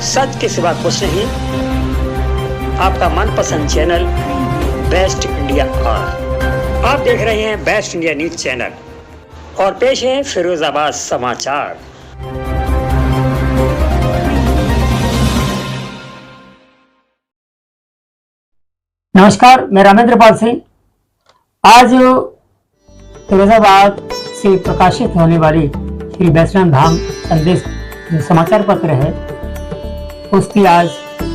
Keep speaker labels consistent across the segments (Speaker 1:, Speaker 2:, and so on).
Speaker 1: सच के सिवा कुछ नहीं। आपका मनपसंद चैनल बेस्ट इंडिया और आप देख रहे हैं बेस्ट इंडिया न्यूज चैनल और पेश है फिरोजाबाद समाचार।
Speaker 2: नमस्कार, मैं रामेंद्र पाल सिंह। आज फिरोजाबाद से प्रकाशित होने वाली श्री वैष्णव धाम संदेश जो समाचार पत्र है उसकी आज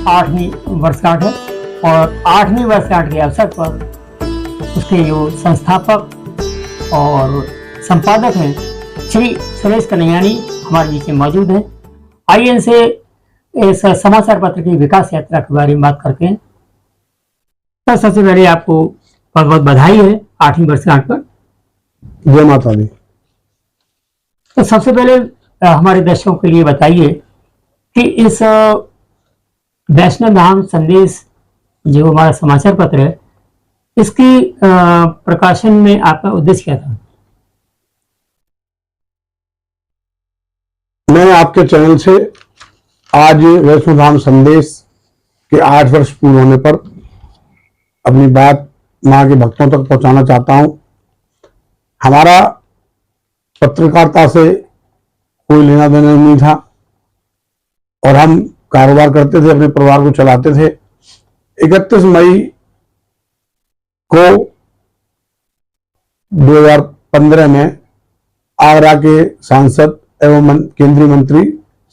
Speaker 2: 8वीं वर्षगांठ है और 8वीं वर्षगांठ के अवसर पर उसके जो संस्थापक और संपादक हैं श्री सुरेश कन्हैयानी हमारे बीच में मौजूद हैं। आइए इनसे इस समाचार पत्र की विकास यात्रा के बारे में बात करते हैं। तो सबसे पहले आपको बहुत बहुत बधाई है 8वीं वर्षगांठ पर।
Speaker 3: जय माता दी।
Speaker 2: तो सबसे पहले हमारे दर्शकों के लिए बताइए कि इस वैष्णव धाम संदेश जो हमारा समाचार पत्र है इसकी प्रकाशन में आपका उद्देश्य क्या था?
Speaker 3: मैं आपके चैनल से आज वैष्णव धाम संदेश के 8 वर्ष पूर्ण होने पर अपनी बात मां के भक्तों तक पहुंचाना चाहता हूं। हमारा पत्रकारिता से कोई लेना देना नहीं था और हम कारोबार करते थे, अपने परिवार को चलाते थे। 31 मई को 2015 में आगरा के सांसद एवं केंद्रीय मंत्री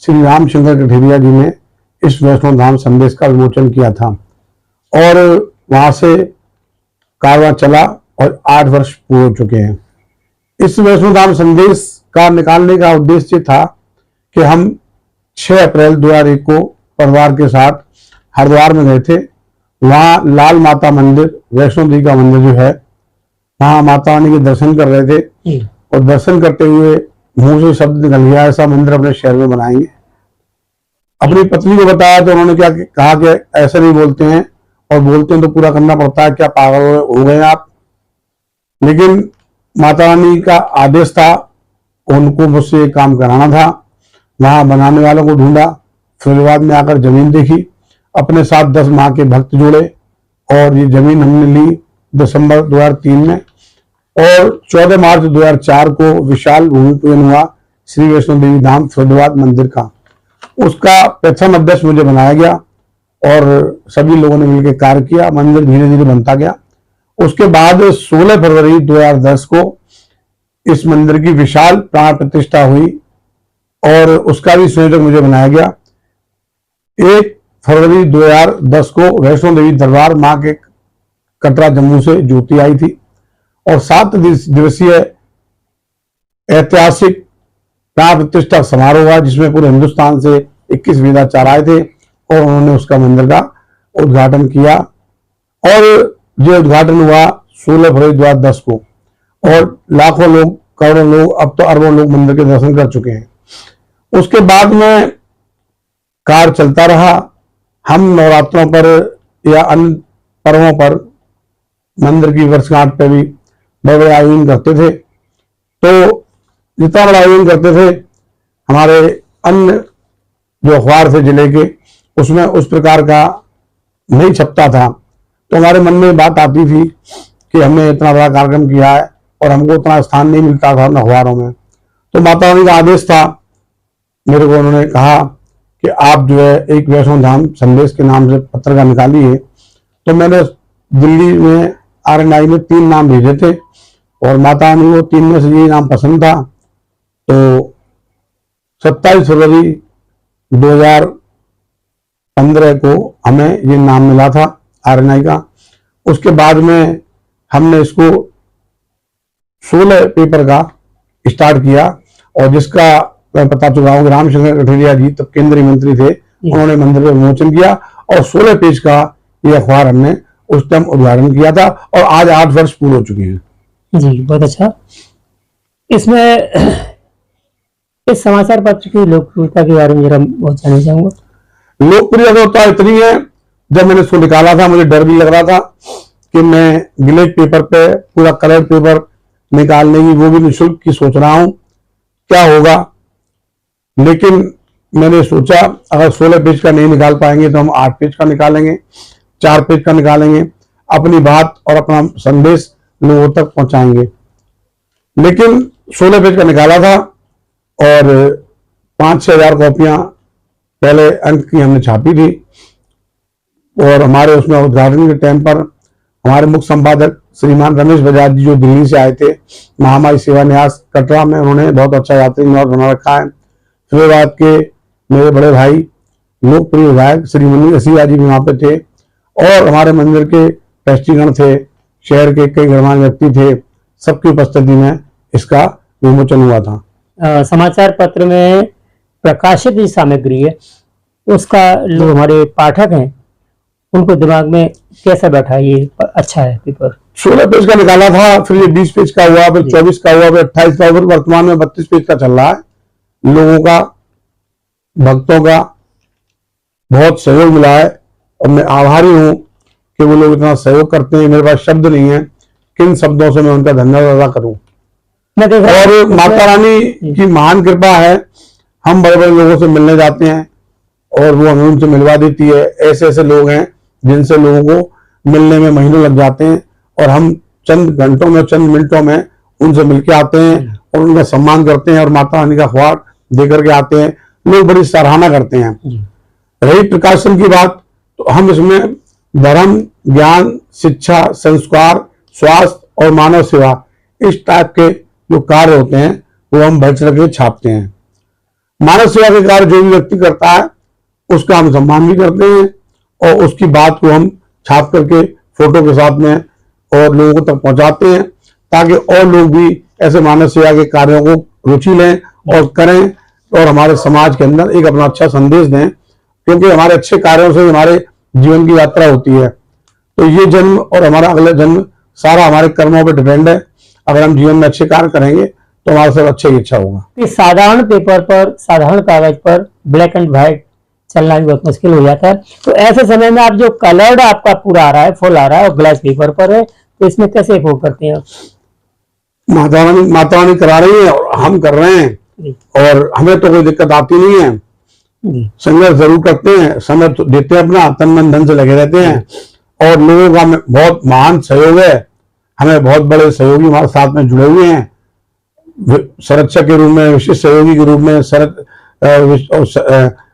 Speaker 3: श्री रामशंकर कठेरिया जी ने इस वैष्णव धाम संदेश का विमोचन किया था और वहां से कारवां चला और 8 वर्ष पूरे हो चुके हैं। इस वैष्णव धाम संदेश का निकालने का उद्देश्य था कि हम 6 अप्रैल 2001 को परिवार के साथ हरिद्वार में गए थे। वहां लाल माता मंदिर, वैष्णो देवी का मंदिर जो है, वहां माता रानी के दर्शन कर रहे थे और दर्शन करते हुए मुंह से शब्द निकल गया, ऐसा मंदिर अपने शहर में बनाएंगे। अपनी पत्नी को बताया तो उन्होंने क्या कहा कि ऐसे नहीं बोलते हैं और बोलते हैं तो पूरा करना पड़ता है, क्या पागल हो गए आप? लेकिन माता रानी का आदेश था, उनको मुझसे काम कराना था। वहां बनाने वालों को ढूंढा, फिरोजाबाद में आकर जमीन देखी, अपने साथ 10 माह के भक्त जोड़े और ये जमीन हमने ली दिसंबर 2003 में और 14 मार्च 2004 को विशाल भूमि पूजन हुआ श्री वैष्णो देवी धाम फिरोजाबाद मंदिर का। उसका प्रथम अध्यक्ष मुझे बनाया गया और सभी लोगों ने मिलकर कार्य किया। मंदिर धीरे धीरे बनता गया। उसके बाद 16 फरवरी 2010 को इस मंदिर की विशाल प्राण प्रतिष्ठा हुई और उसका भी संयोजक मुझे बनाया गया। 1 फरवरी 2010 को वैष्णो देवी दरबार मां के कटरा जम्मू से ज्योति आई थी और 7 दिवसीय ऐतिहासिक प्राण प्रतिष्ठा समारोह हुआ जिसमें पूरे हिंदुस्तान से 21 वेदाचार्य आए थे और उन्होंने उसका मंदिर का उद्घाटन किया और जो उद्घाटन हुआ 16 फरवरी 2010 को और लाखों लोग, करोड़ों लोग, अब तो अरबों लोग मंदिर के दर्शन कर चुके हैं। उसके बाद में कार्य चलता रहा। हम नवरात्रों पर या अन्य पर्वों पर मंदिर की वर्षगांठ पर भी बड़े बड़े आयोजन करते थे। तो जितना बड़ा आयोजन करते थे, हमारे अन्य जो अखबार थे जिले के, उसमें उस प्रकार का नहीं छपता था। तो हमारे मन में बात आती थी कि हमने इतना बड़ा कार्यक्रम किया है और हमको उतना स्थान नहीं मिलता था अखबारों में। तो माता रानी का आदेश था, मेरे को उन्होंने कहा कि आप जो है एक वैष्णव धाम संदेश के नाम से पत्रिका निकालिए। तो मैंने दिल्ली में RNI में 3 नाम भेजे थे और माता रानी को 3 में से ये नाम पसंद था। तो 27 फरवरी 2015 को हमें ये नाम मिला था RNI का। उसके बाद में हमने इसको 16 पेपर का स्टार्ट किया और जिसका मैं बता चुका हूँ रामशंकर कठेरिया जी तब केंद्रीय मंत्री थे, उन्होंने मंदिर का विमोचन किया और 16 पेज का ये अखबार हमने उस टाइम उद्घाटन किया था और आज 8 वर्ष पूरे हो चुके हैं। जी,
Speaker 2: बहुत अच्छा। इसमें इस समाचार पत्र की लोकप्रियता के बारे में जरा बहुत जानना चाहूंगा।
Speaker 3: लोकप्रियता इतनी है, जब मैंने इसको निकाला था मुझे डर भी लग रहा था कि मैं गिलेट पेपर पे पूरा कलर पेपर निकालने की, वो भी निःशुल्क की सोच रहा हूं, क्या होगा। लेकिन मैंने सोचा अगर 16 पेज का नहीं निकाल पाएंगे तो हम 8 पेज का निकालेंगे, 4 पेज का निकालेंगे, अपनी बात और अपना संदेश लोगों तक पहुंचाएंगे। लेकिन 16 पेज का निकाला था और 5-6 हजार कॉपियां पहले अंक की हमने छापी थी। और हमारे उसमें उद्घाटन के टाइम पर हमारे मुख्य संपादक श्रीमान रमेश बजाज जी जो दिल्ली से आए थे, महामारी सेवा न्यास कटरा में, उन्होंने बहुत अच्छा यात्री निवास बना रखा है। फिरोजाबाद के मेरे बड़े भाई लोकप्रिय विधायक श्री मुन्नी रसिया जी भी वहां पे थे और हमारे मंदिर के ट्रस्टीगण थे, शहर के कई गणमान्य व्यक्ति थे, सबकी उपस्थिति में इसका विमोचन हुआ था।
Speaker 2: समाचार पत्र में प्रकाशित जो सामग्री है उसका जो हमारे पाठक हैं उनको दिमाग में कैसा बैठा, ये अच्छा है पेपर?
Speaker 3: 16 पेज का निकाला था, फिर ये 20 पेज का हुआ, फिर 24 का हुआ, फिर 28 का हुआ, फिर वर्तमान में 32 पेज का चल रहा है। लोगों का, भक्तों का बहुत सहयोग मिला है और मैं आभारी हूं कि वो लोग इतना सहयोग करते हैं। मेरे पास शब्द नहीं है किन शब्दों से मैं उनका धन्यवाद अदा करूं। और माता रानी की महान कृपा है, हम बड़े बड़े लोगों से मिलने जाते हैं और वो हमें उनसे मिलवा देती है। ऐसे ऐसे लोग हैं जिनसे लोगों को मिलने में महीनों लग जाते हैं और हम चंद घंटों में, चंद मिनटों में उनसे मिलके आते हैं और उनका सम्मान करते हैं और माता रानी का ख्वार दे करके आते हैं। लोग बड़ी सराहना करते हैं। रही प्रकाशन की बात, तो हम इसमें धर्म, ज्ञान, शिक्षा, संस्कार, स्वास्थ्य और मानव सेवा इस टाइप के जो कार्य होते हैं वो हम बढ़ चढ़ के छापते हैं। मानव सेवा के कार्य जो भी व्यक्ति करता है उसका हम सम्मान भी करते हैं और उसकी बात को हम छाप करके फोटो के साथ में और लोगों तक पहुंचाते हैं ताकि और लोग भी ऐसे मानव सेवा के कार्यों को रुचि लें और करें और हमारे समाज के अंदर एक अपना अच्छा संदेश दें, क्योंकि हमारे अच्छे कार्यों से हमारे जीवन की यात्रा होती है। तो ये जन्म और हमारा अगला जन्म सारा हमारे कर्मों पर डिपेंड है। अगर हम जीवन में अच्छे कार्य करेंगे तो हमारा सब अच्छा ही अच्छा होगा।
Speaker 2: इस साधारण पेपर पर, साधारण कागज पर ब्लैक एंड व्हाइट चलना भी बहुत मुश्किल हो जाता है। तो ऐसे समय में आप जो कलर्ड आपका पूरा आ रहा है, फुल आ रहा है और ग्लास पेपर पर है, तो इसमें कैसे अफोर्ड करते हैं?
Speaker 3: माता रानी करा रही है और हम कर रहे हैं और हमें तो कोई दिक्कत आती नहीं है। संघर्ष जरूर करते हैं, समय तो देते हैं, अपना तन मन धन से लगे रहते हैं और लोगों का बहुत महान सहयोग है। हमें बहुत बड़े सहयोगी हमारे साथ में जुड़े हुए हैं, संरक्षक के रूप में, विशिष्ट सहयोगी के रूप में,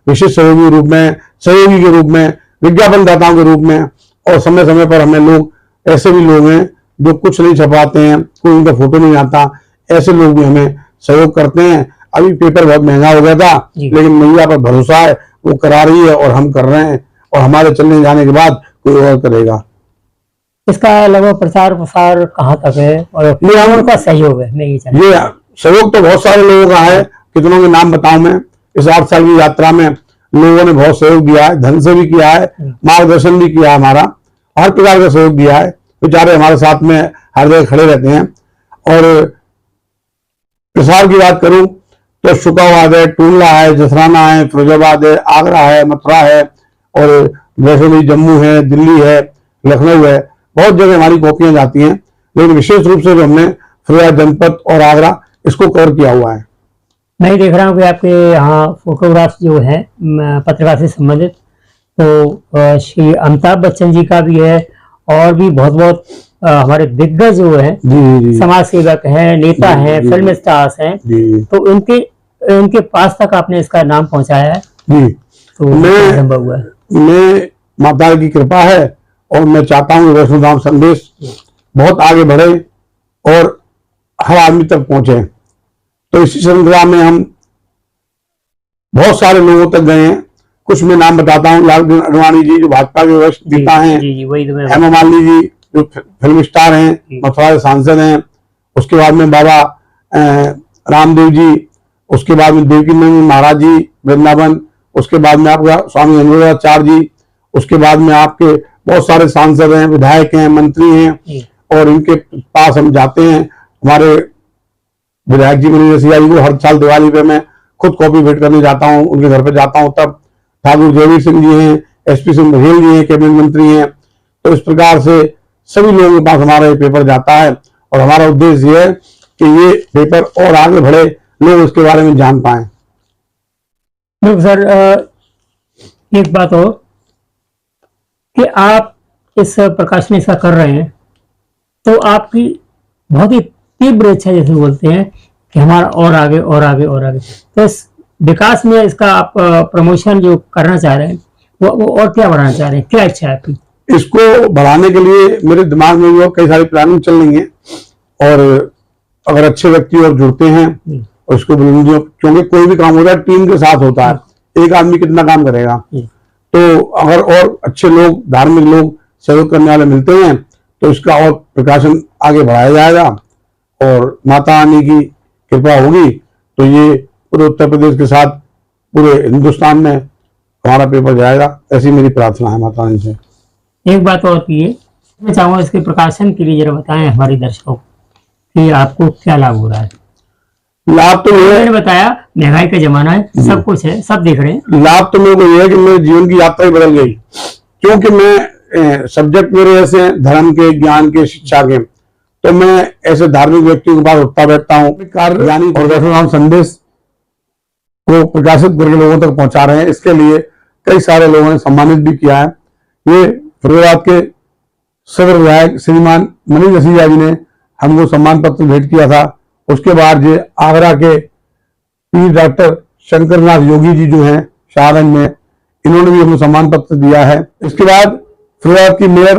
Speaker 3: विशिष्ट सहयोगी के रूप में, सहयोगी के रूप में, विज्ञापन दाताओं के रूप में। और समय समय पर हमें लोग, ऐसे भी लोग हैं जो कुछ नहीं छपाते हैं, कोई उनका फोटो नहीं आता, ऐसे लोग भी हमें सहयोग करते हैं। अभी पेपर बहुत महंगा हो गया था, लेकिन मैया पर भरोसा है, वो करा रही है और हम कर रहे हैं और हमारे चलने जाने के बाद कोई और करेगा।
Speaker 2: इसका लगभग प्रचार प्रसार कहाँ तक है और उनका सहयोग है? ये
Speaker 3: सहयोग तो बहुत सारे लोगों का है, कितनों के नाम बताऊं मैं। इस 8 साल की यात्रा में लोगों ने बहुत सहयोग दिया है, धन से भी किया है, मार्गदर्शन भी किया है, हमारा हर प्रकार का सहयोग दिया है। बेचारे हमारे साथ में हर जगह खड़े रहते हैं। और प्रसार की बात करूं तो शुकाबाद है, टूंडला है, जसराना है, फिरोजाबाद है, आगरा है, मथुरा है और वैसे भी जम्मू है, दिल्ली है, लखनऊ है, बहुत जगह हमारी कॉपियां जाती हैं। लेकिन विशेष रूप से जो हमने फिरोजाबाद जनपद और आगरा इसको कवर किया हुआ है।
Speaker 2: मैं देख रहा हूँ कि आपके यहाँ फोटोग्राफ जो है पत्रकार से संबंधित, तो श्री अमिताभ बच्चन जी का भी है और भी बहुत बहुत हमारे दिग्गज जो है समाज सेवक हैं, नेता हैं, फिल्म स्टार्स हैं, तो उनके पास तक आपने इसका नाम पहुंचाया है। तो
Speaker 3: मैं माता की कृपा है और मैं चाहता हूँ वैष्णो धाम संदेश बहुत आगे बढ़े और हर आदमी तक पहुंचे। तो इसी श्रृंखला में हम बहुत सारे लोगों तक गए हैं। कुछ मैं नाम बताता हूँ, लाल अडवाणी जी जो भाजपा के वरिष्ठ नेता हैं, हेमा मालिनी जी जो फिल्म स्टार हैं, मथुरा के सांसद हैं, उसके बाद में बाबा रामदेव जी, उसके बाद में देवकीनंदन महाराज जी वृंदावन, उसके बाद में आपका स्वामी अनुराधाचार्य जी, उसके बाद में आपके बहुत सारे सांसद हैं, विधायक हैं, मंत्री हैं और इनके पास हम जाते हैं। हमारे विधायक जी मुनि रसिया जी को हर साल दिवाली पे मैं खुद कॉपी भेंट करने जाता हूँ, उनके घर पे जाता हूँ। तब ठाकुर जयवीर सिंह जी हैं, SP सिंह बघेल जी हैं, कैबिनेट मंत्री हैं। तो इस प्रकार से सभी लोगों के पास हमारा ये पेपर जाता है और हमारा उद्देश्य ये है कि ये पेपर और आगे बढ़े, लोग इसके बारे में जान पाएं।
Speaker 2: देखो सर, एक बात हो कि आप इस प्रकाशन इसका कर रहे हैं तो आपकी बहुत ही तीव्र इच्छा, जैसे बोलते हैं कि हमारा और आगे और आगे और आगे, तो इस विकास में इसका आप प्रमोशन जो करना चाह रहे हैं वो और क्या बढ़ाना चाह रहे हैं, क्या इच्छा है आपकी?
Speaker 3: इसको बढ़ाने के लिए मेरे दिमाग में जो कई सारी प्लानिंग चल रही है, और अगर अच्छे व्यक्ति और जुड़ते हैं और इसको बुलंदियों, क्योंकि कोई भी काम होता है टीम के साथ होता है, एक आदमी कितना काम करेगा। तो अगर और अच्छे लोग, धार्मिक लोग, सहयोग करने वाले मिलते हैं तो इसका और प्रकाशन आगे बढ़ाया जाएगा, और माता रानी की कृपा होगी तो ये पूरे उत्तर प्रदेश के साथ पूरे हिंदुस्तान में हमारा पेपर जाएगा। ऐसी मेरी प्रार्थना है माता रानी से।
Speaker 2: एक बात और की है, मैं चाहूंगा इसके प्रकाशन के लिए जरा बताएं हमारे दर्शकों कि आपको क्या लाभ हो रहा है।
Speaker 3: लाभ तो
Speaker 2: मैंने बताया महंगाई का जमाना है, सब कुछ है, सब देख रहे हैं।
Speaker 3: लाभ तो मेरे को ये है कि मेरे जीवन की यात्रा ही बदल गई, क्योंकि मैं सब्जेक्ट मेरे ऐसे धर्म के, ज्ञान के, शिक्षा के, तो मैं ऐसे धार्मिक व्यक्तियों के पास उठता बैठता हूँ। कार्य यानी और वैष्णव संदेश को प्रकाशित करके लोगों तक पहुंचा रहे हैं। इसके लिए कई सारे लोगों ने सम्मानित भी किया है। ये फरीदाबाद के सदर विधायक श्रीमान मनीष जसीजा जी ने हमको सम्मान पत्र भेंट किया था। उसके बाद ये आगरा के पीर डॉक्टर शंकरनाथ योगी जी जो हैं शाहगंज में, इन्होंने भी हमको सम्मान पत्र दिया है। इसके बाद फरीदाबाद की मेयर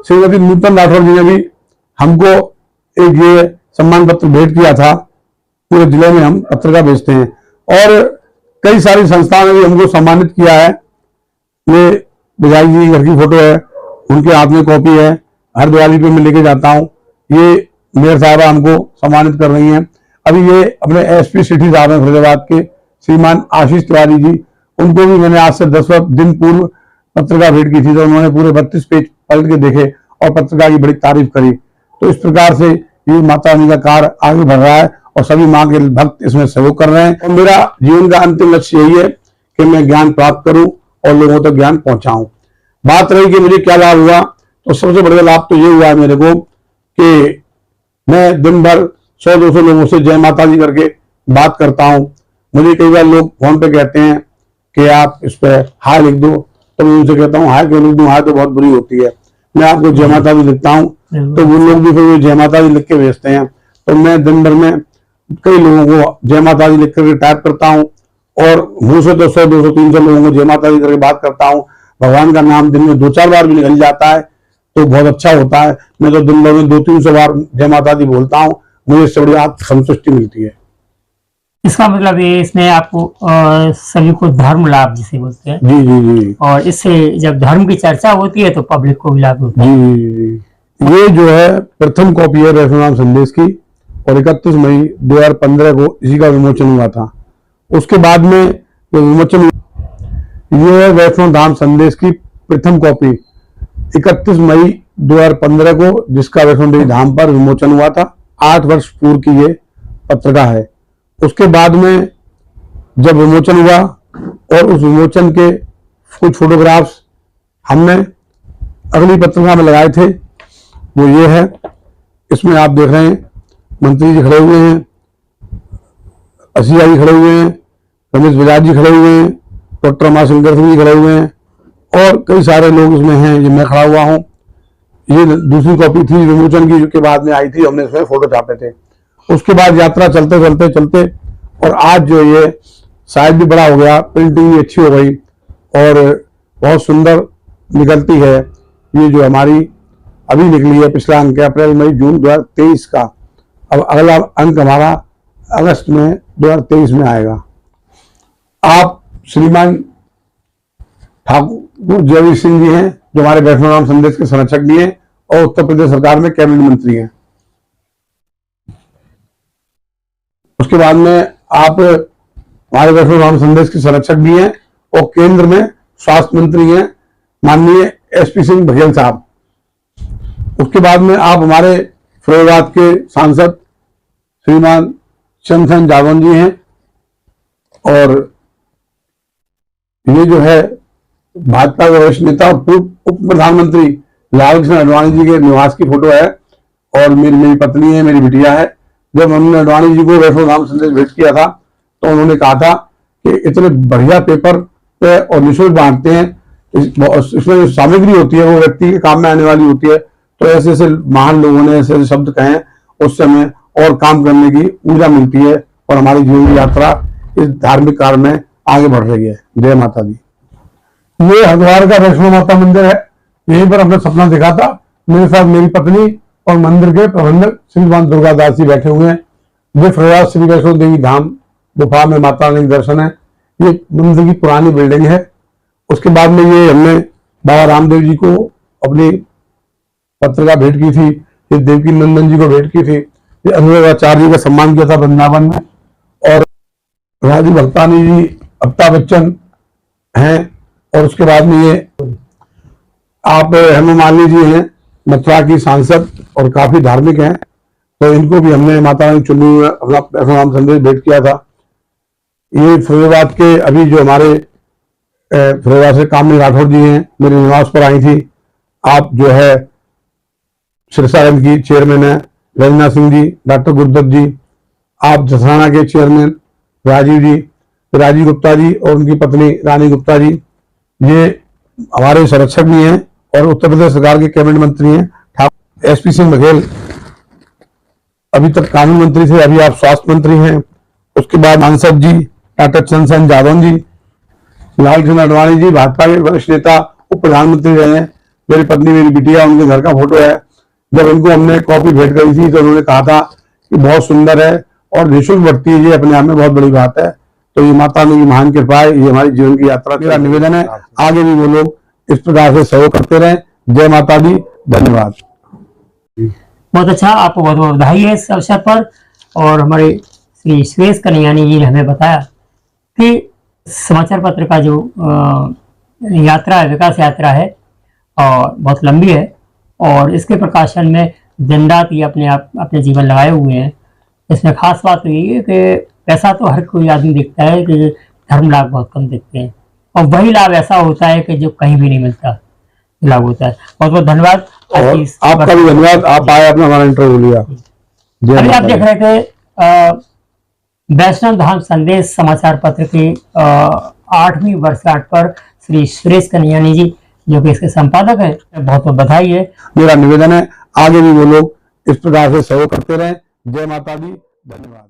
Speaker 3: श्रीमती नूतन राठौर जी ने भी हमको एक ये सम्मान पत्र भेंट किया था। पूरे जिले में हम पत्रिका भेजते हैं, और कई सारी संस्थाओं ने भी हमको सम्मानित किया है। ये विधायक जी घर की फोटो है, उनके हाथ में कॉपी है, हर दिवाली पे मैं लेके जाता हूँ। ये मेयर साहबा हमको सम्मानित कर रही हैं। अभी ये अपने एसपी सिटी साहब हैं फरीदाबाद के, श्रीमान आशीष तिवारी जी, उनको भी मैंने आज से 10 दिन पूर्व पत्रिका भेंट की थी, तो उन्होंने पूरे 32 पेज पलट के देखे और पत्रिका की बड़ी तारीफ करी। तो इस प्रकार से ये माता रानी का कार्य आगे बढ़ रहा है और सभी माँ के भक्त इसमें सहयोग कर रहे हैं। और मेरा जीवन का अंतिम लक्ष्य यही है कि मैं ज्ञान प्राप्त करूं और लोगों तक ज्ञान पहुंचाऊं। बात रही कि मुझे क्या लाभ हुआ, तो सबसे बड़ा लाभ तो ये हुआ है मेरे को कि मैं दिन भर 100-200 लोगों से जय माता दी करके बात करता हूं। मुझे कई बार लोग फोन पे कहते हैं कि आप इस पे हाय लिख दो, तो मैं उनसे कहता हूँ हाय क्यों लिख दूं, हाय तो बहुत बुरी होती है। मैं आपको जय माता दी लिखता हूँ, तो वो लोग भी फिर जय माता दी लिख के भेजते हैं। तो मैं दिन भर में कई लोगों को जय माता दी लिख करके टाइप करता हूँ, और मुंह से तो 100-200-300 लोगों को जय माता दी करके बात करता हूँ। भगवान का नाम दिन में 2-4 बार भी निकल जाता है तो बहुत अच्छा होता है। मैं तो दिन भर में 200-300 बार जय माता दी बोलता हूँ, मुझे इससे बड़ी संतुष्टि मिलती है।
Speaker 2: इसका मतलब ये इसमें आपको सभी को धर्म लाभ जिसे बोलते हैं।
Speaker 3: जी जी जी।
Speaker 2: और इससे जब धर्म की चर्चा होती है तो पब्लिक को भी लाभ होता है।
Speaker 3: जी। ये जो है प्रथम कॉपी है वैष्णव धाम संदेश की, और 31 मई 2015 को इसी का विमोचन हुआ था। उसके बाद में जो विमोचन, ये है वैष्णव धाम संदेश की प्रथम कॉपी 31 मई 2015 को, जिसका वैष्णो देवी धाम पर विमोचन हुआ था। 8 वर्ष पूर्व की ये पत्रिका है। उसके बाद में जब विमोचन हुआ और उस विमोचन के कुछ फोटोग्राफ्स हमने अगली पत्रिका में लगाए थे, वो ये है। इसमें आप देख रहे हैं मंत्री जी खड़े हुए हैं, असिया जी खड़े हुए हैं, रमेश बजाज जी खड़े हुए हैं, डॉक्टर रमाशंकर सिंह जी खड़े हुए हैं, और कई सारे लोग इसमें हैं। ये मैं खड़ा हुआ हूँ। ये दूसरी कॉपी थी विमोचन की, जो के बाद में आई थी, हमने इसमें फोटो छापे थे। उसके बाद यात्रा चलते चलते चलते, और आज जो ये साइज भी बड़ा हो गया, प्रिंटिंग भी अच्छी हो गई और बहुत सुंदर निकलती है। ये जो हमारी अभी निकली है, पिछला अंक है अप्रैल मई जून 2023 का। अब अगला अंक हमारा अगस्त में 2023 में आएगा। आप श्रीमान ठाकुर जयवीर सिंह जी हैं, जो हमारे वैष्णव धाम संदेश के संरक्षक भी हैं और उत्तर प्रदेश सरकार में कैबिनेट मंत्री हैं। उसके बाद में आप हमारे वैष्णव धाम संदेश के संरक्षक भी हैं और केंद्र में स्वास्थ्य मंत्री हैं माननीय एसपी सिंह बघेल साहब। उसके बाद में आप हमारे फरीदाबाद के सांसद श्रीमान चंदन जागवन जी हैं, और ये जो है भाजपा के वरिष्ठ नेता और पूर्व उप प्रधानमंत्री लालकृष्ण आडवाणी जी के निवास की फोटो है, और मेरी पत्नी है, मेरी बिटिया है। जब हमने आडवाणी जी को वैष्णव धाम संदेश भेंट किया था तो उन्होंने कहा था कि इतने बढ़िया पेपर पे और निःशुल्क बांटते हैं। इसमें जो सामग्री होती है वो व्यक्ति के काम में आने वाली होती है। तो ऐसे ऐसे महान लोगों ने ऐसे ऐसे शब्द कहे हैं, उससे हमें और काम करने की ऊर्जा मिलती है और हमारी जीवन की यात्रा इस धार्मिक कार्य में आगे बढ़ रही है। जय माता दी। ये हरिद्वार का वैष्णो माता मंदिर है। यहीं पर हमने सपना देखा था। मेरे साथ मेरी पत्नी और मंदिर के प्रबंधक श्री भगवान दुर्गादास जी बैठे हुए हैं। ये प्रयाग श्री वैष्णो देवी धाम गुफा में माता रानी का दर्शन है। ये मंदिर की पुरानी बिल्डिंग है। उसके बाद में ये हमने बाबा रामदेव जी को अपनी पत्रिका भेंट की थी, ये देवकी नंदन जी को भेंट की थी, ये अनुरागाचार्य जी का सम्मान किया था वृंदावन में। और राजीव भक्तानी जी, अमिताभ बच्चन हैं। और उसके बाद में ये आप हेमा मालिनी जी हैं, मथुरा की सांसद और काफी धार्मिक हैं। तो इनको भी हमने माता रानी चुन्नी में अपना वैष्णो धाम संदेश भेंट किया था। ये फिरोजाबाद के अभी जो हमारे फिरोजाबाद से कामनी राठौर जी हैं, मेरे निवास पर आई थी। आप जो है सिरसागंज की चेयरमैन है रंजना सिंह जी, डॉक्टर गुरदत्त जी। आप जसराना के चेयरमैन राजीव जी, राजीव गुप्ता जी और उनकी पत्नी रानी गुप्ता जी, ये हमारे संरक्षक भी हैं और उत्तर प्रदेश सरकार के कैबिनेट मंत्री हैं। एसपी सिंह बघेल अभी तक कानून मंत्री थे, अभी आप स्वास्थ्य मंत्री हैं। उसके बाद सांसद जी डॉक्टर चंद्रसेन जादव जी, लालकृष्ण आडवाणी जी भाजपा के वरिष्ठ नेता, उप प्रधानमंत्री रहे हैं। मेरी पत्नी, मेरी बिटिया, उनके घर का फोटो है। जब उनको हमने कॉपी भेंट करी थी तो उन्होंने कहा था कि बहुत सुंदर है और निःशुल्क बढ़ती है, ये अपने आप में बहुत बड़ी बात है। तो ये माता रानी की महान कृपा है, ये हमारी जीवन की यात्रा। मेरा निवेदन है आगे भी वो लोग इस प्रकार से सहयोग करते रहें। जय माता दी। धन्यवाद।
Speaker 2: बहुत अच्छा, आपको बहुत बहुत बधाई है इस अवसर पर। और हमारे श्री सुरेश कन्हैयानी जी ने हमें बताया कि समाचार पत्र का जो यात्रा है, विकास यात्रा है और बहुत लंबी है और इसके प्रकाशन में दिन रात ये अपने जीवन लगाए हुए हैं। इसमें खास बात तो ये है कि पैसा तो हर कोई आदमी देखता है कि धर्म लाभ बहुत कम देखते हैं और वही लाभ ऐसा होता है कि जो कहीं भी नहीं मिलता लाभ होता है। बहुत बहुत धन्यवाद।
Speaker 3: आपका भी धन्यवाद, आप आए, अपना हमारा इंटरव्यू लिया।
Speaker 2: अभी आप देख रहे थे वैष्णव धाम संदेश समाचार पत्र की 8वीं वर्षगांठ पर श्री सुरेश कन्हैयानी जी जो कि इसके संपादक है, बहुत बहुत बधाई है।
Speaker 3: मेरा निवेदन है आगे भी वो लोग इस प्रकार से सहयोग करते रहें। जय माता दी। धन्यवाद।